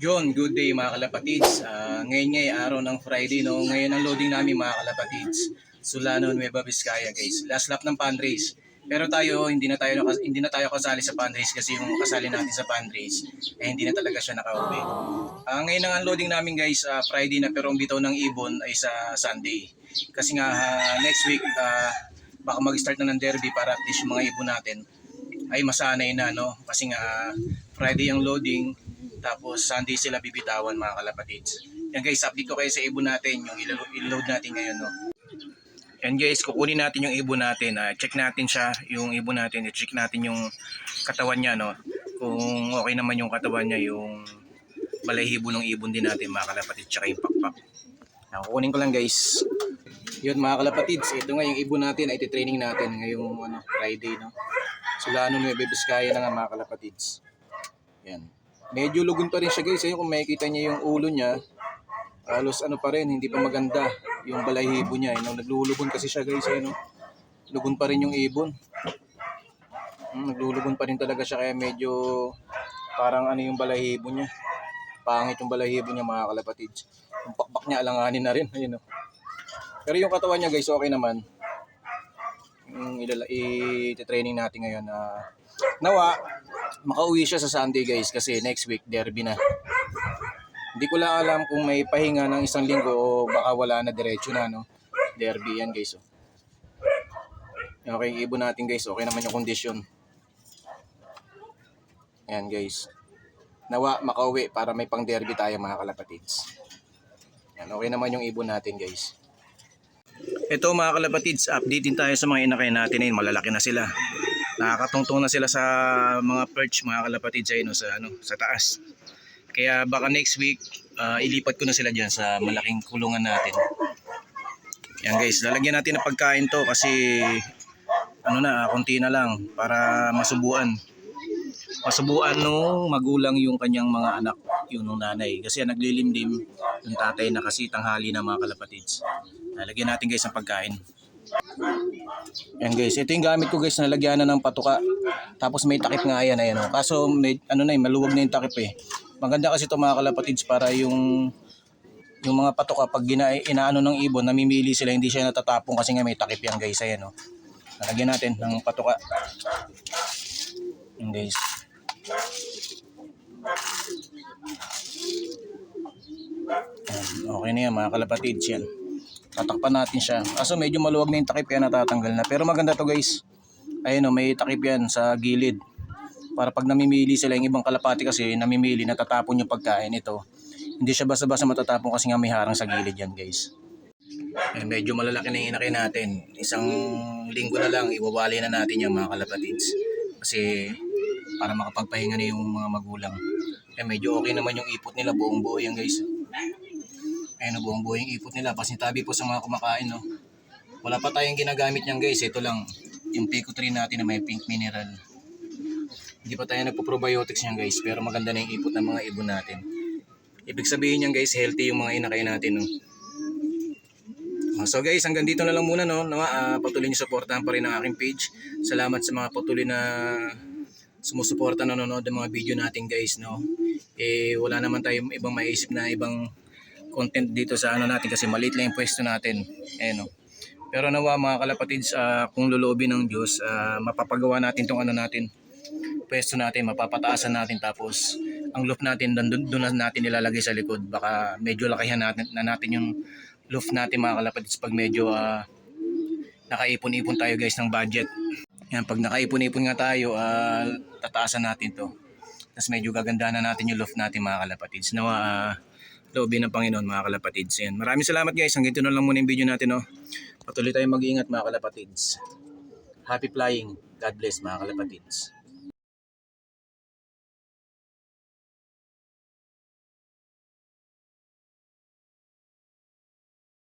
Yon, good day mga kalapatids. Ngayon nga araw ng Friday, no? Ngayon ang loading namin mga kalapatids. Solano, Nueva Vizcaya, guys. Last lap ng fundraise. Pero tayo, hindi na tayo kasali sa fundraise kasi yung kasali natin sa fundraise hindi na talaga siya nakauwi. Ngayon ang unloading namin guys, Friday na, pero ang bitaw ng ibon ay sa Sunday. Kasi nga next week baka mag-start na ng derby para at least yung mga ibon natin ay masanay na, no? Kasi nga Friday ang loading, tapos Sunday sila bibitawan mga kalapatids. Yan guys, update ko kayo sa ibon natin, yung i-load natin ngayon, no? Yan guys, kukunin natin yung ibon natin. Check natin siya, yung ibon natin. I-check natin yung katawan niya, no? Kung okay naman yung katawan niya, yung balahibo ng ibon din natin mga kalapatids, tsaka yung pakpak. Kukunin ko lang guys. Yun mga kalapatids, ito nga yung ibon natin ay iti-training natin ngayong Friday, no? Solano, Nueva Vizcaya na nga mga kalapatids. Yan. Medyo lugon pa rin siya guys. Ayun, kung makikita niya yung ulo niya, halos pa rin, hindi pa maganda yung balahibo niya. Naglulugon kasi siya guys. Ayun, lugon pa rin yung ibon. Naglulugon pa rin talaga siya, kaya medyo parang yung balahibo niya. Pangit yung balahibo niya mga kalapatids. Yung pakpak niya alanganin na rin. Ayun, pero yung katawan niya guys, okay naman. I-training natin ngayon. Nawa, makauwi siya sa Sunday guys kasi next week derby na. Hindi ko lang alam kung may pahinga ng isang linggo o baka wala na, diretso na, no? Derby yan guys. Okay, ibon natin guys, okay naman yung kondisyon. Yan guys. Nawa, makauwi para may pang derby tayo mga kalapatids. Yan, okay naman yung ibon natin guys. Ito mga kalapatids, update din tayo sa mga inakay natin ngayon. Malalaki na sila. Nakakatungtong na sila sa mga perch mga kalapatids ay sa taas. Kaya baka next week ilipat ko na sila diyan sa malaking kulungan natin. Yan guys, lalagyan natin ng pagkain to kasi konti na lang para masubuan nung magulang yung kanyang mga anak, yung nanay. Kasi naglilimlim yung tatay na kasi tanghali na mga kalapatids. Lalagyan natin guys ng pagkain. Yan guys, ito yung gamit ko guys, nalagyan na ng patuka. Tapos may takip nga yan, Kaso may maluwag na yung takip eh. Maganda kasi ito mga kalapatids para yung mga patuka pag inaano ng ibon, namimili sila, hindi siya natatapong kasi nga may takip yan guys. Ayan, nalagyan natin ng patuka. Yan guys. Okay na yan mga kalapatids yan. Tatakpan natin siya. Kaso medyo maluwag na yung takip kaya natatanggal na. Pero maganda to guys. Ayun may takip yan sa gilid. Para pag namimili sila, yung ibang kalapati kasi namimili, natatapon yung pagkain ito. Hindi siya basta-basta matatapon kasi nga may harang sa gilid yan guys. Medyo malalaki na yung inakay natin. Isang linggo na lang, iwawali na natin yung mga kalapatids. Kasi para makapagpahinga na yung mga magulang. Medyo okay naman yung ipot nila, buong buo yan guys. Buong buo yung ipot nila. Pasintabi po sa mga kumakain, Wala pa tayong ginagamit niyan guys. Ito lang, yung Pico 3 natin na may pink mineral. Hindi pa tayo nagpo-probiotics niyan guys. Pero maganda na yung ipot ng mga ibon natin. Ibig sabihin niyan guys, healthy yung mga inakay natin, So guys, hanggang dito na lang muna, patuloy niyo suportahan pa rin ang aking page. Salamat sa mga patuloy na sumusuporta, nanonood ng mga video natin guys, wala naman tayong ibang maiisip na ibang content dito sa natin kasi maliit lang yung pwesto natin. Pero nawa mga kalapatids, kung loloobin ng Diyos, mapapagawa natin tong natin, pwesto natin, mapapataasan natin, tapos ang loft natin doon natin nilalagay sa likod. Baka medyo lakihan natin yung loft natin mga kalapatids pag medyo nakaipon-ipon tayo guys ng budget. Yan, pag nakaipon-ipon nga tayo, tataasan natin to. Tapos medyo gagandahan na natin yung loft natin mga kalapatids. Nawa loobin ng Panginoon mga kalapatids. Yan. Maraming salamat guys. Hanggang dito na lang muna yung video natin. Patuloy tayong mag-iingat mga kalapatids. Happy flying. God bless mga kalapatids.